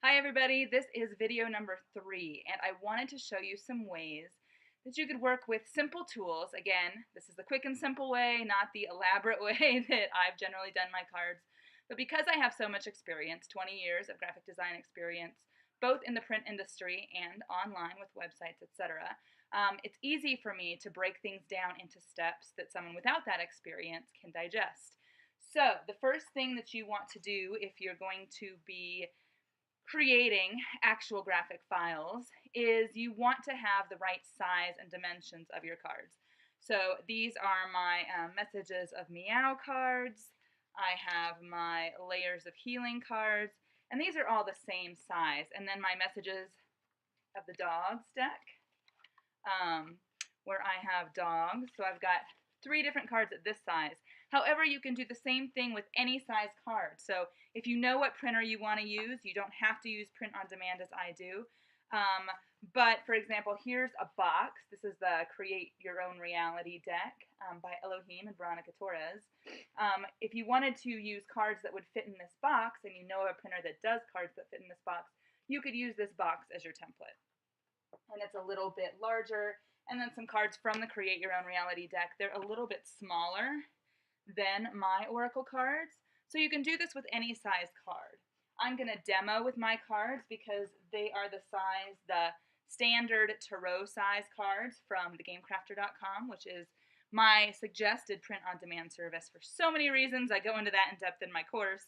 Hi everybody, this is video number 3 and I wanted to show you some ways that you could work with simple tools. Again, this is the quick and simple way, not the elaborate way that I've generally done my cards. But because I have so much experience, 20 years of graphic design experience, both in the print industry and online with websites, etc., it's easy for me to break things down into steps that someone without that experience can digest. So the first thing that you want to do if you're going to be creating actual graphic files is you want to have the right size and dimensions of your cards. So these are my Messages of Meow cards. I have my Layers of Healing cards, and these are all the same size. And then my Messages of the Dogs deck, where I have dogs. So I've got 3 different cards at this size. However, you can do the same thing with any size card. So if you know what printer you want to use, you don't have to use print on demand as I do. But for example, here's a box. This is the Create Your Own Reality deck by Elohim and Veronica Torres. If you wanted to use cards that would fit in this box, and you know a printer that does cards that fit in this box, you could use this box as your template. And it's a little bit larger. And then some cards from the Create Your Own Reality deck. They're a little bit smaller than my Oracle cards. So you can do this with any size card. I'm going to demo with my cards because they are the size, the standard Tarot size cards from thegamecrafter.com, which is my suggested print-on-demand service for so many reasons. I go into that in depth in my course.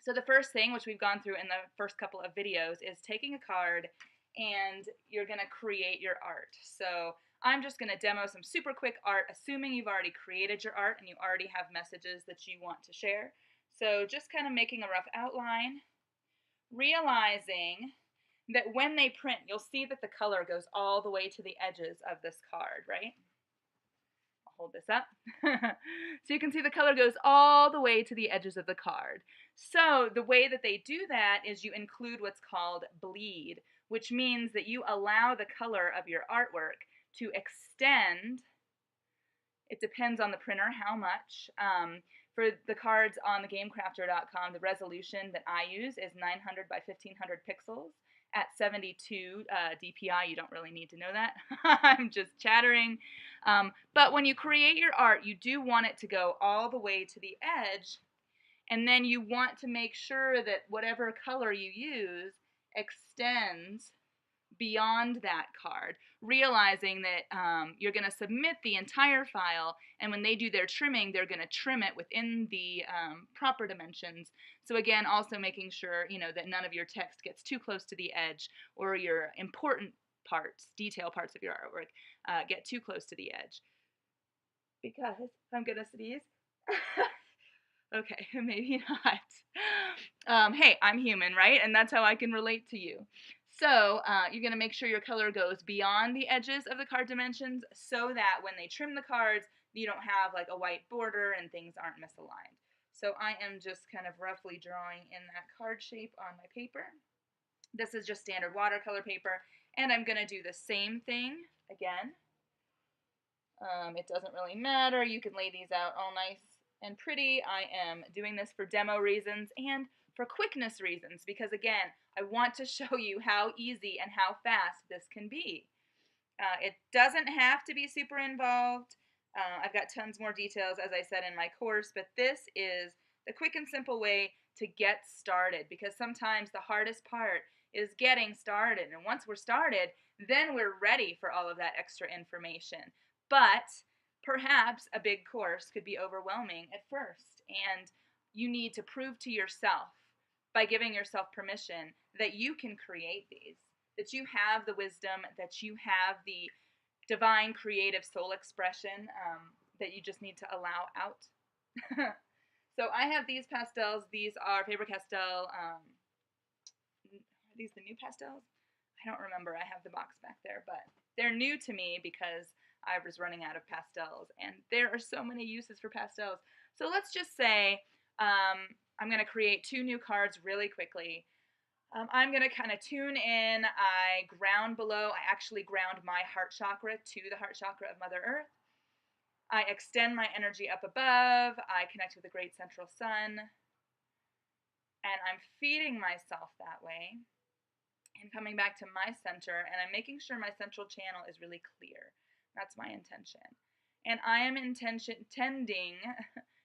So the first thing, which we've gone through in the first couple of videos, is taking a card and you're going to create your art. So I'm just going to demo some super quick art, assuming you've already created your art and you already have messages that you want to share. So just kind of making a rough outline, realizing that when they print, you'll see that the color goes all the way to the edges of this card, right? I'll hold this up. So you can see the color goes all the way to the edges of the card. So the way that they do that is you include what's called bleed, which means that you allow the color of your artwork to extend. It depends on the printer how much. For the cards on thegamecrafter.com, the resolution that I use is 900 by 1500 pixels at 72 DPI. You don't really need to know that. I'm just chattering. But when you create your art, you do want it to go all the way to the edge, and then you want to make sure that whatever color you use extends beyond that card, realizing that you're going to submit the entire file, and when they do their trimming, they're going to trim it within the proper dimensions. So again, also making sure that none of your text gets too close to the edge, or your important parts, detail parts of your artwork get too close to the edge. Because I'm going to sneeze. Okay, maybe not. Hey, I'm human, right? And that's how I can relate to you. So you're going to make sure your color goes beyond the edges of the card dimensions so that when they trim the cards, you don't have like a white border and things aren't misaligned. So I am just kind of roughly drawing in that card shape on my paper. This is just standard watercolor paper, and I'm going to do the same thing again. It doesn't really matter. You can lay these out all nice and pretty. I am doing this for demo reasons and for quickness reasons because, again, I want to show you how easy and how fast this can be. It doesn't have to be super involved. I've got tons more details, as I said, in my course, but this is the quick and simple way to get started, because sometimes the hardest part is getting started, and once we're started, then we're ready for all of that extra information. But perhaps a big course could be overwhelming at first, and you need to prove to yourself by giving yourself permission that you can create these, that you have the wisdom, that you have the divine creative soul expression that you just need to allow out. So I have these pastels. These are Faber-Castell. Are these the new pastels? I don't remember. I have the box back there, but they're new to me because I was running out of pastels, and there are so many uses for pastels. So let's just say I'm going to create 2 new cards really quickly. I'm going to kind of tune in. I ground below. I actually ground my heart chakra to the heart chakra of Mother Earth. I extend my energy up above. I connect with the great central sun. And I'm feeding myself that way and coming back to my center, and I'm making sure my central channel is really clear. That's my intention. And I am tending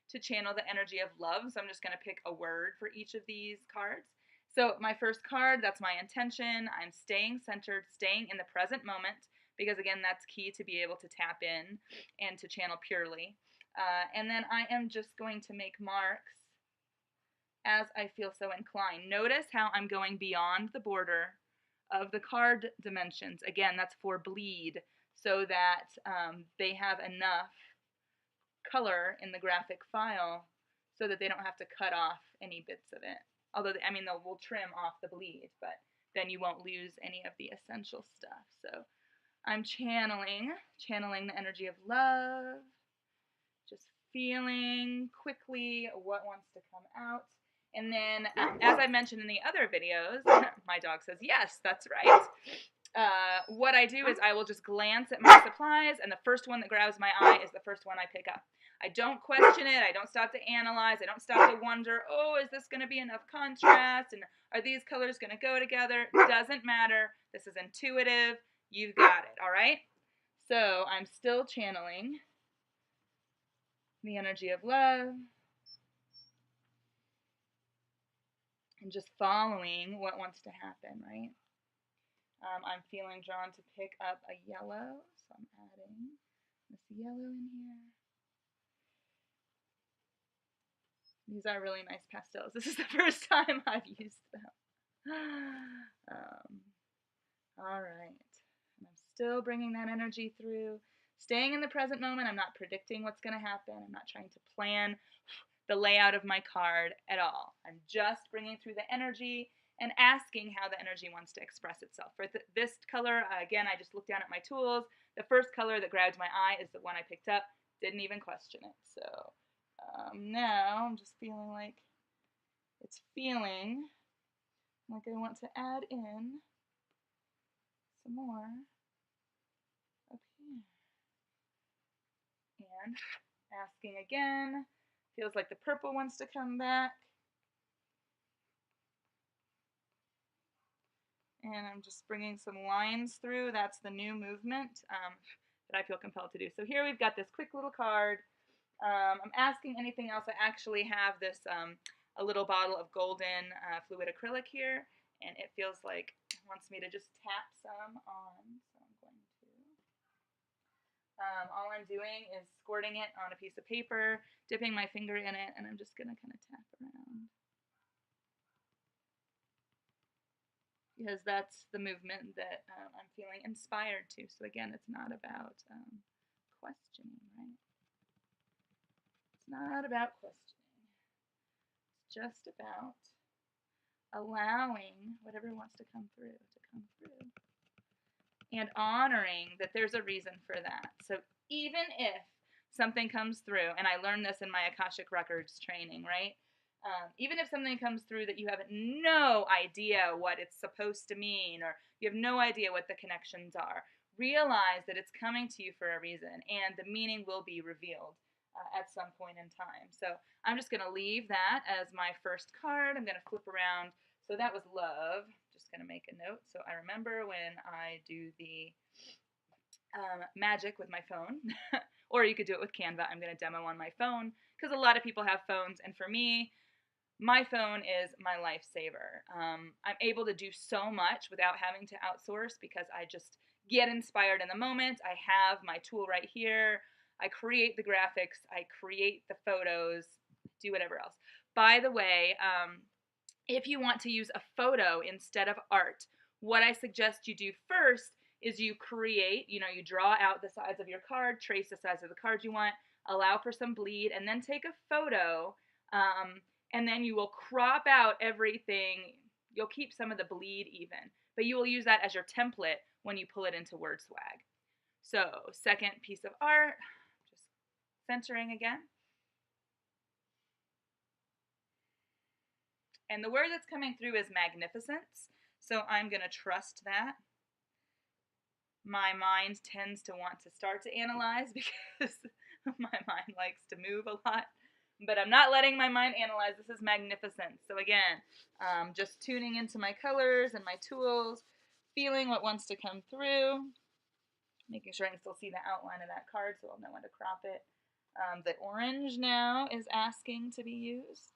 to channel the energy of love, so I'm just going to pick a word for each of these cards. So my first card, that's my intention. I'm staying centered, staying in the present moment, because again, that's key to be able to tap in and to channel purely. And then I am just going to make marks as I feel so inclined. Notice how I'm going beyond the border of the card dimensions. Again, that's for bleed, so that they have enough color in the graphic file so that they don't have to cut off any bits of it. Although, I mean, we'll trim off the bleed, but then you won't lose any of the essential stuff. So I'm channeling the energy of love, just feeling quickly what wants to come out. And then, as I mentioned in the other videos, my dog says, yes, that's right. What I do is I will just glance at my supplies, and the first one that grabs my eye is the first one I pick up. I don't question it. I don't stop to analyze. I don't stop to wonder, oh, is this going to be enough contrast? And are these colors going to go together? It doesn't matter. This is intuitive. You've got it, all right? So I'm still channeling the energy of love and just following what wants to happen, right? I'm feeling drawn to pick up a yellow, so I'm adding this yellow in here. These are really nice pastels. This is the first time I've used them. All right. And I'm still bringing that energy through, staying in the present moment. I'm not predicting what's going to happen. I'm not trying to plan the layout of my card at all. I'm just bringing through the energy and asking how the energy wants to express itself. For this color, again, I just looked down at my tools. The first color that grabbed my eye is the one I picked up. Didn't even question it. So now I'm just feeling like it's feeling like I want to add in some more up here. And asking again. Feels like the purple wants to come back. And I'm just bringing some lines through. That's the new movement that I feel compelled to do. So here we've got this quick little card. I'm asking anything else. I actually have this, a little bottle of golden fluid acrylic here, and it feels like it wants me to just tap some on. So I'm going to. All I'm doing is squirting it on a piece of paper, dipping my finger in it, and I'm just going to kind of tap around. Because that's the movement that I'm feeling inspired to. So again, it's not about questioning, right? It's not about questioning. It's just about allowing whatever wants to come through. And honoring that there's a reason for that. So even if something comes through, and I learned this in my Akashic Records training, right? Even if something comes through that you have no idea what it's supposed to mean, or you have no idea what the connections are, realize that it's coming to you for a reason, and the meaning will be revealed at some point in time. So I'm just going to leave that as my first card. I'm going to flip around. So that was love. Just going to make a note so I remember when I do the magic with my phone. Or you could do it with Canva. I'm going to demo on my phone because a lot of people have phones, and for me, my phone is my lifesaver. I'm able to do so much without having to outsource because I just get inspired in the moment. I have my tool right here. I create the graphics. I create the photos, do whatever else. By the way, if you want to use a photo instead of art, what I suggest you do first is you create, you draw out the size of your card, trace the size of the card you want, allow for some bleed, and then take a photo. And then you will crop out everything. You'll keep some of the bleed even, but you will use that as your template when you pull it into WordSwag. So, second piece of art, just centering again. And the word that's coming through is magnificence, so I'm going to trust that. My mind tends to want to start to analyze because my mind likes to move a lot. But I'm not letting my mind analyze. This is magnificent. So again, just tuning into my colors and my tools, feeling what wants to come through, making sure I can still see the outline of that card so I'll know when to crop it. The orange now is asking to be used.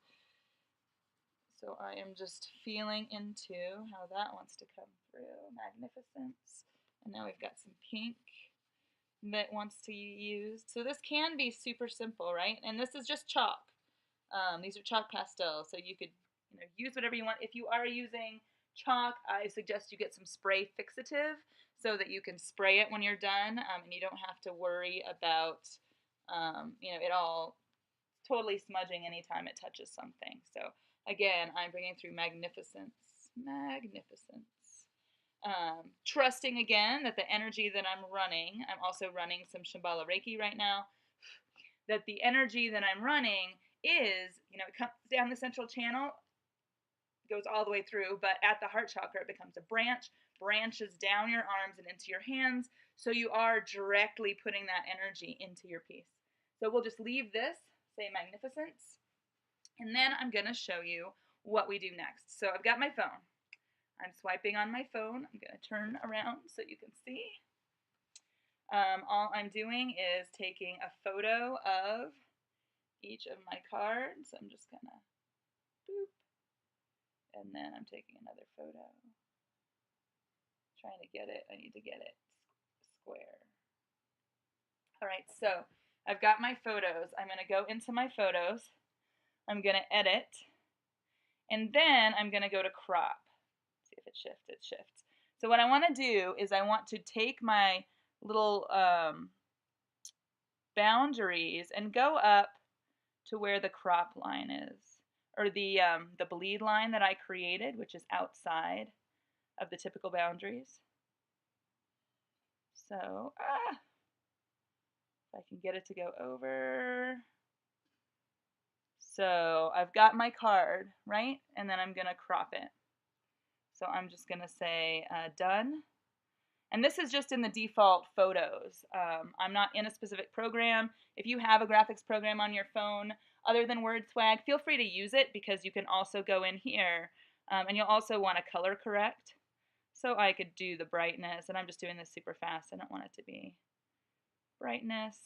So I am just feeling into how that wants to come through. Magnificence. And now we've got some pink that wants to be used. So this can be super simple, right? And this is just chalk. These are chalk pastels, so you could use whatever you want. If you are using chalk, I suggest you get some spray fixative so that you can spray it when you're done, and you don't have to worry about it all totally smudging anytime it touches something. So again, I'm bringing through magnificence. Trusting again that the energy that I'm running, I'm also running some Shambhala Reiki right now, that the energy that I'm running is, it comes down the central channel, goes all the way through, but at the heart chakra, it becomes a branch, branches down your arms and into your hands, so you are directly putting that energy into your piece. So we'll just leave this, say magnificence, and then I'm going to show you what we do next. So I've got my phone. I'm swiping on my phone. I'm going to turn around so you can see. All I'm doing is taking a photo of each of my cards. I'm just going to boop. And then I'm taking another photo. Trying to get it. I need to get it square. All right, so I've got my photos. I'm going to go into my photos. I'm going to edit. And then I'm going to go to crop. See if it shifts. It shifts. So what I want to do is I want to take my little boundaries and go up to where the crop line is, or the bleed line that I created, which is outside of the typical boundaries. So, if I can get it to go over. So I've got my card, right? And then I'm going to crop it. So I'm just going to say done. And this is just in the default photos. I'm not in a specific program. If you have a graphics program on your phone other than WordSwag, feel free to use it because you can also go in here and you'll also want to color correct. So I could do the brightness, and I'm just doing this super fast. I don't want it to be brightness.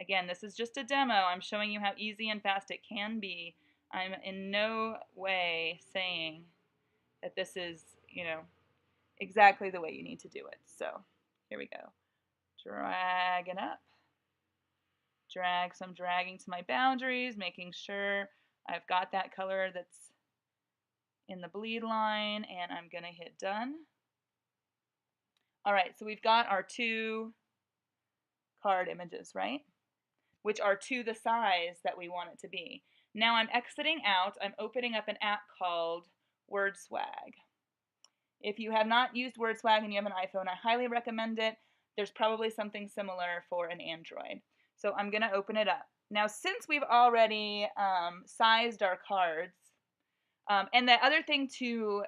Again, this is just a demo. I'm showing you how easy and fast it can be. I'm in no way saying that this is, exactly the way you need to do it. So here we go. Drag it up. Drag, so I'm dragging to my boundaries, making sure I've got that color that's in the bleed line, and I'm going to hit done. All right, so we've got our two card images, right? Which are to the size that we want it to be. Now I'm exiting out. I'm opening up an app called WordSwag. If you have not used WordSwag and you have an iPhone, I highly recommend it. There's probably something similar for an Android. So I'm going to open it up. Now, since we've already sized our cards, and the other thing to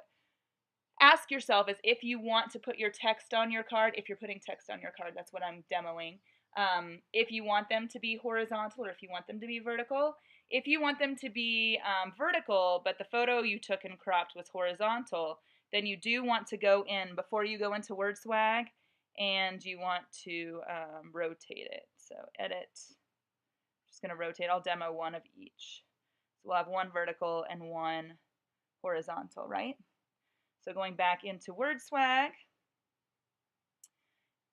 ask yourself is if you want to put your text on your card, if you're putting text on your card, that's what I'm demoing. If you want them to be horizontal or if you want them to be vertical. If you want them to be vertical, but the photo you took and cropped was horizontal, then you do want to go in before you go into WordSwag, and you want to rotate it. So edit, just going to rotate. I'll demo one of each. So we'll have one vertical and one horizontal, right? So going back into WordSwag,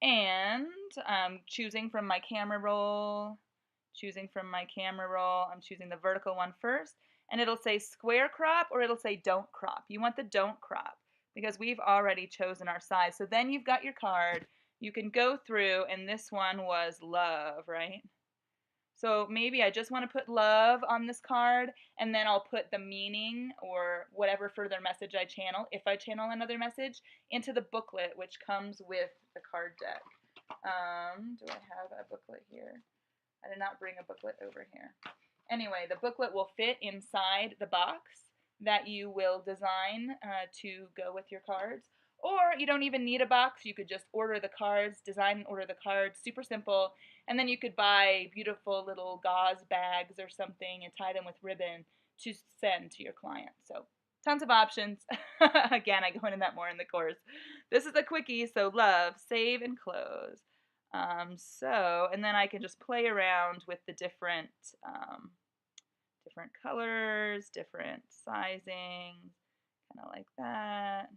and choosing from my camera roll, I'm choosing the vertical one first, and it'll say square crop or it'll say don't crop. You want the don't crop because we've already chosen our size. So then you've got your card. You can go through, and this one was love, right? So maybe I just want to put love on this card, and then I'll put the meaning or whatever further message I channel, if I channel another message, into the booklet, which comes with the card deck. Do I have a booklet here? I did not bring a booklet over here. Anyway, the booklet will fit inside the box that you will design to go with your cards. Or you don't even need a box. You could just order the cards, design and order the cards, super simple. And then you could buy beautiful little gauze bags or something and tie them with ribbon to send to your client. So tons of options. Again, I go into that more in the course. This is a quickie, so love, save, and close. And then I can just play around with the different colors, different sizing, kind of like that.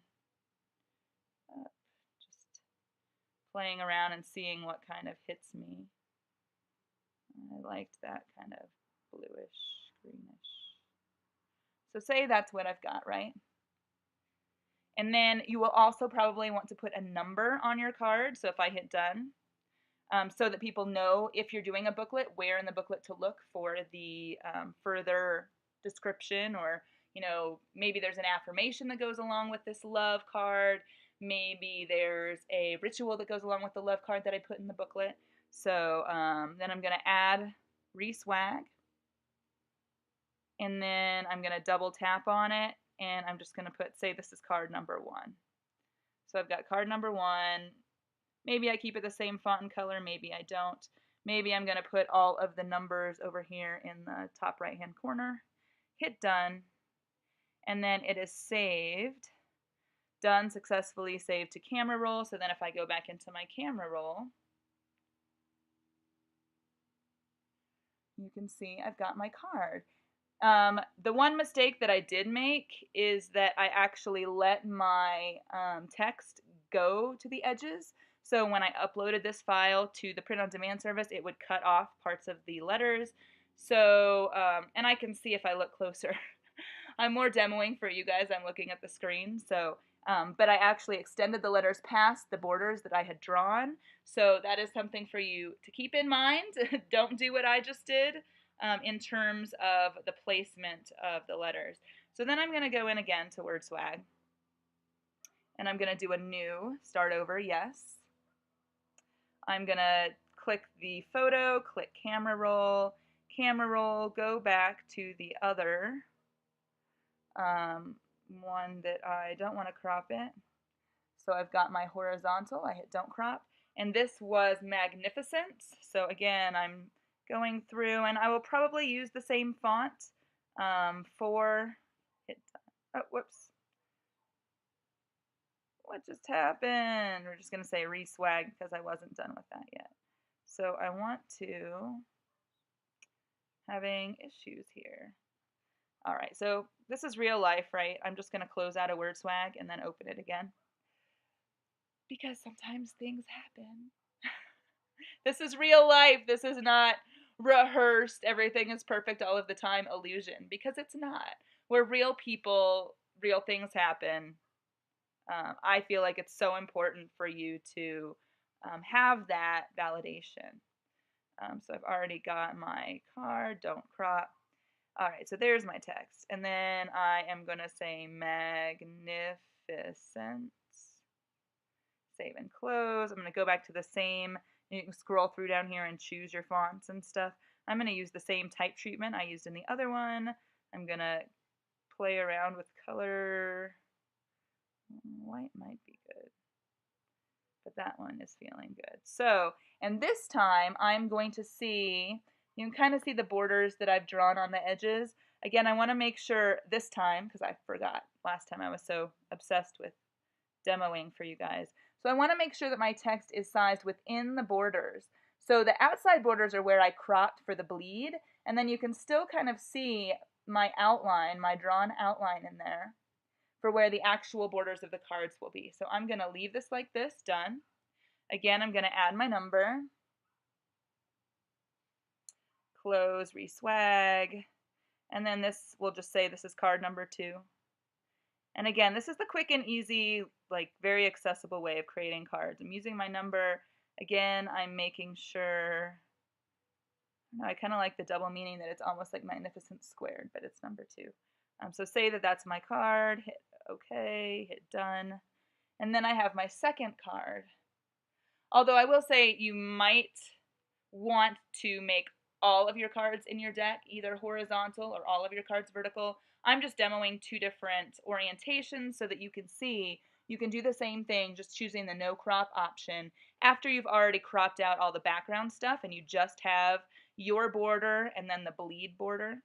Just playing around and seeing what kind of hits me. I liked that kind of bluish, greenish. So say that's what I've got, right? And then you will also probably want to put a number on your card. So if I hit done, so that people know if you're doing a booklet, where in the booklet to look for the further description, or maybe there's an affirmation that goes along with this love card. Maybe there's a ritual that goes along with the love card that I put in the booklet. So then I'm going to add WordSwag, and then I'm going to double tap on it, and I'm just going to say this is card number 1. So I've got card number 1. Maybe I keep it the same font and color, maybe I don't. Maybe I'm going to put all of the numbers over here in the top right hand corner. Hit done, and then it is saved. Done, successfully saved to camera roll. So then if I go back into my camera roll, you can see I've got my card. The one mistake that I did make is that I actually let my text go to the edges. So when I uploaded this file to the print on demand service, it would cut off parts of the letters. So, and I can see if I look closer. I'm more demoing for you guys. I'm looking at the screen. So, but I actually extended the letters past the borders that I had drawn. So that is something for you to keep in mind. Don't do what I just did in terms of the placement of the letters. So then I'm going to go in again to WordSwag. And I'm going to do a new, start over, yes. I'm going to click the photo, click camera roll, go back to the other one that I don't want to crop it. So I've got my horizontal, I hit don't crop, and this was Magnificence. So again, I'm going through, and I will probably use the same font for, oh, whoops. What just happened? We're just going to say WordSwag because I wasn't done with that yet. So I want to, having issues here. All right, so this is real life, right? I'm just going to close out a WordSwag and then open it again, because sometimes things happen. This is real life. This is not rehearsed, everything is perfect all of the time illusion, because it's not. We're real people, real things happen. I feel like it's so important for you to have that validation. So I've already got my card, don't crop. All right, so there's my text. And then I am going to say Magnificence. Save and close. I'm going to go back to the same. You can scroll through down here and choose your fonts and stuff. I'm going to use the same type treatment I used in the other one. I'm going to play around with color. White might be good, but that one is feeling good. So, and this time I'm going to see, you can kind of see the borders that I've drawn on the edges. Again, I want to make sure this time, because I forgot last time, I was so obsessed with demoing for you guys. So I want to make sure that my text is sized within the borders. So the outside borders are where I cropped for the bleed, and then you can still kind of see my outline, my drawn outline in there for where the actual borders of the cards will be. So I'm going to leave this like this, done. Again, I'm going to add my number, close, WordSwag, and then this will just say this is card number 2. And again, this is the quick and easy, like very accessible way of creating cards. I'm using my number. Again, I'm making sure, I kind of like the double meaning that it's almost like Magnificent squared, but it's number 2. So say that that's my card, hit OK, hit done. And then I have my second card. Although I will say you might want to make all of your cards in your deck either horizontal or all of your cards vertical. I'm just demoing 2 different orientations so that you can see You can do the same thing, just choosing the no crop option after you've already cropped out all the background stuff and you just have your border and then the bleed border.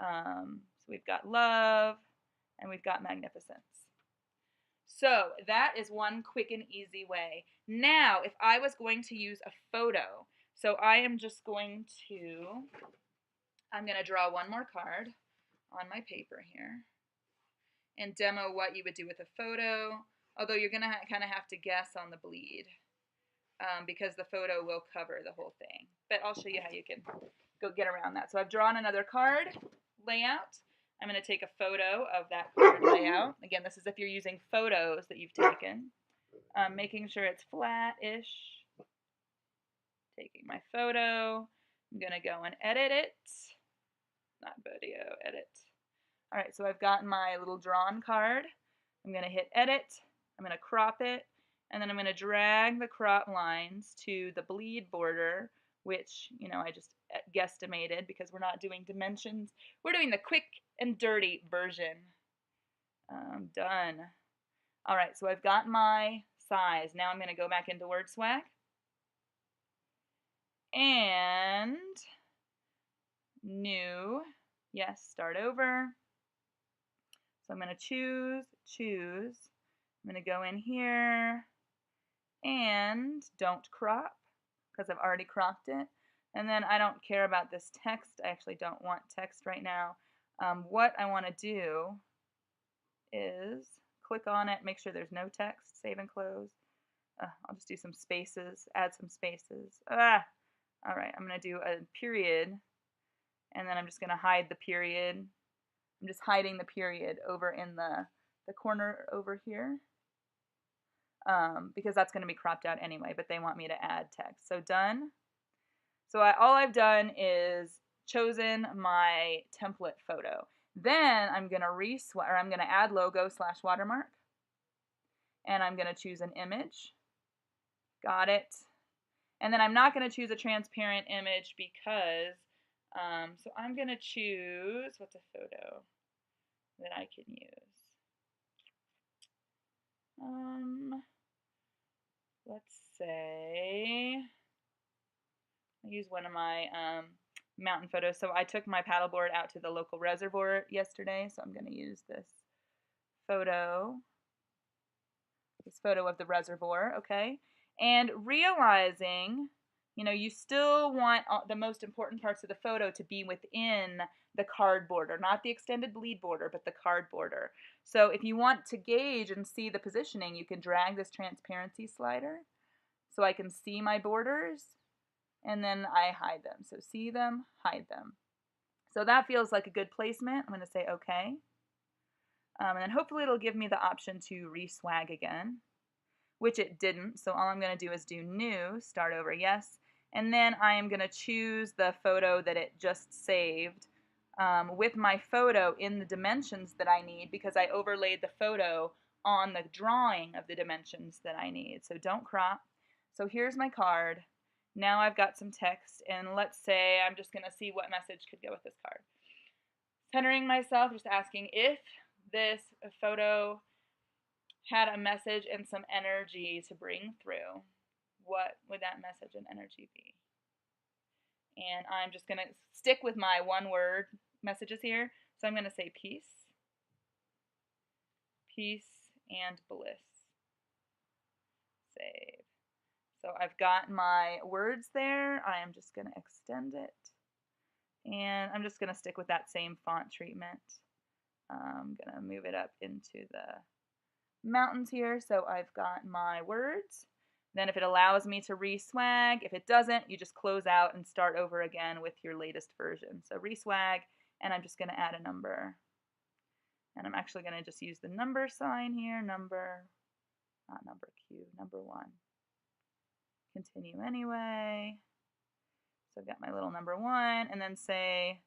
So we've got love and we've got magnificence. So that is one quick and easy way. Now, if I was going to use a photo, so I am just going to, I'm going to draw one more card on my paper here and demo what you would do with a photo, although you're going to kind of have to guess on the bleed because the photo will cover the whole thing. But I'll show you how you can go get around that. So I've drawn another card layout. I'm going to take a photo of that card layout. Again, this is if you're using photos that you've taken. Making sure it's flat-ish. Taking my photo. I'm going to go and edit it. Not video, edit. All right, so I've got my little drawn card. I'm going to hit edit. I'm going to crop it. And then I'm going to drag the crop lines to the bleed border, which, you know, I just guesstimated because we're not doing dimensions. We're doing the quick and dirty version. Done. All right, so I've got my size. Now I'm going to go back into WordSwag. And new. Yes, start over. So I'm going to choose. I'm going to go in here and don't crop because I've already cropped it. And then I don't care about this text. I actually don't want text right now. What I want to do is click on it, make sure there's no text, save and close. I'll just do some spaces, add some spaces. All right, I'm going to do a period, and then I'm just going to hide the period. I'm just hiding the period over in the corner over here because that's going to be cropped out anyway, but they want me to add text. So done. So all I've done is chosen my template photo. Then I'm going to add logo / watermark, and I'm going to choose an image. Got it. And then I'm not going to choose a transparent image because, so I'm going to choose, what's a photo that I can use? Let's say, I use one of my mountain photos. So I took my paddleboard out to the local reservoir yesterday, so I'm going to use this photo of the reservoir, okay? And realizing, you know, you still want the most important parts of the photo to be within the card border, not the extended bleed border, but the card border. So if you want to gauge and see the positioning, you can drag this transparency slider so I can see my borders, and then I hide them. So see them, hide them. So that feels like a good placement. I'm going to say OK. And then hopefully it'll give me the option to re-swag again, which it didn't. So all I'm going to do is do new, start over, yes. And then I am going to choose the photo that it just saved with my photo in the dimensions that I need because I overlaid the photo on the drawing of the dimensions that I need. So don't crop. So here's my card. Now I've got some text, and let's say I'm just going to see what message could go with this card. Centering myself, just asking if this photo had a message and some energy to bring through, what would that message and energy be? And I'm just going to stick with my one-word messages here. So I'm going to say peace, peace, and bliss. Save. So I've got my words there. I am just going to extend it. And I'm just going to stick with that same font treatment. I'm going to move it up into the mountains here. So I've got my words. Then if it allows me to re-swag, if it doesn't, you just close out and start over again with your latest version. So re-swag, and I'm just going to add a number. And I'm actually going to just use the number sign here, number, not number Q, number 1. Continue anyway. So I've got my little number 1, and then say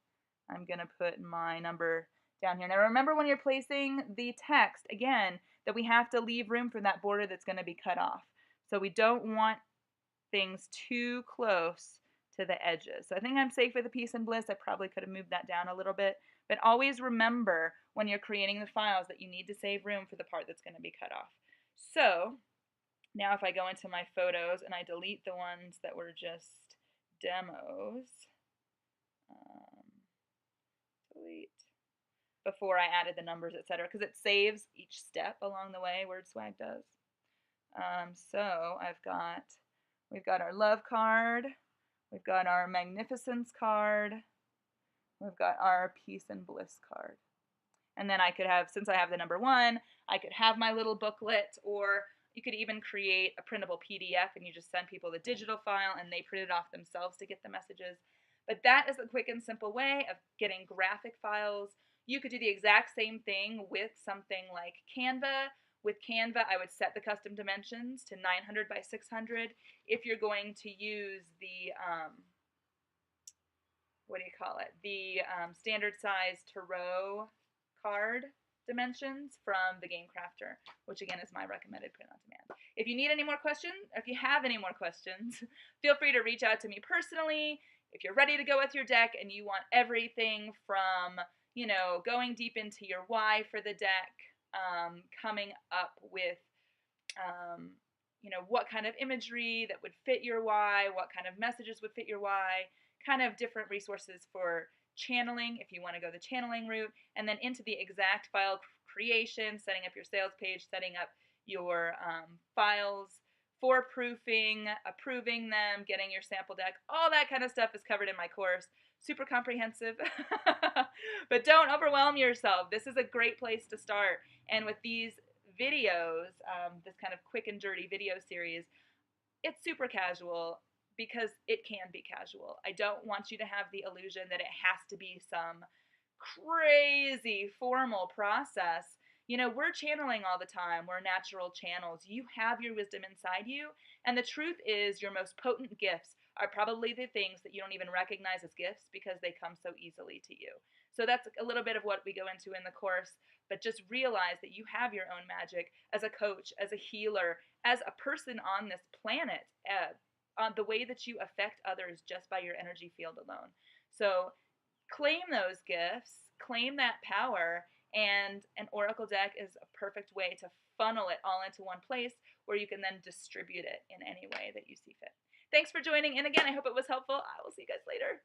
I'm going to put my number down here. Now remember when you're placing the text, again, that we have to leave room for that border that's going to be cut off. So we don't want things too close to the edges. So I think I'm safe with the peace and bliss. I probably could have moved that down a little bit, But always remember when you're creating the files that you need to save room for the part that's going to be cut off. So now if I go into my photos and I delete the ones that were just demos, delete, before I added the numbers, etc., because it saves each step along the way, WordSwag does. So we've got our love card, we've got our magnificence card, we've got our peace and bliss card. And then I could have, since I have the number 1, I could have my little booklet, or you could even create a printable PDF and you just send people the digital file and they print it off themselves to get the messages. But that is a quick and simple way of getting graphic files. You could do the exact same thing with something like Canva. With Canva, I would set the custom dimensions to 900 by 600. If you're going to use the, the standard size Tarot card dimensions from the Game Crafter, which again is my recommended print on demand. If you need any more questions, if you have any more questions, feel free to reach out to me personally. If you're ready to go with your deck and you want everything from, you know, going deep into your why for the deck, coming up with, you know, what kind of imagery that would fit your why, what kind of messages would fit your why, kind of different resources for channeling if you want to go the channeling route, and then into the exact file creation, setting up your sales page, setting up your files for proofing, approving them, getting your sample deck, all that kind of stuff is covered in my course. Super comprehensive, but don't overwhelm yourself. This is a great place to start. And with these videos, this kind of quick and dirty video series, it's super casual because it can be casual. I don't want you to have the illusion that it has to be some crazy formal process. You know, we're channeling all the time. We're natural channels. You have your wisdom inside you, and the truth is your most potent gifts are probably the things that you don't even recognize as gifts because they come so easily to you. So that's a little bit of what we go into in the course, but just realize that you have your own magic as a coach, as a healer, as a person on this planet, on the way that you affect others just by your energy field alone. So claim those gifts, claim that power, and an oracle deck is a perfect way to funnel it all into one place where you can then distribute it in any way that you see fit. Thanks for joining in again. I hope it was helpful. I will see you guys later.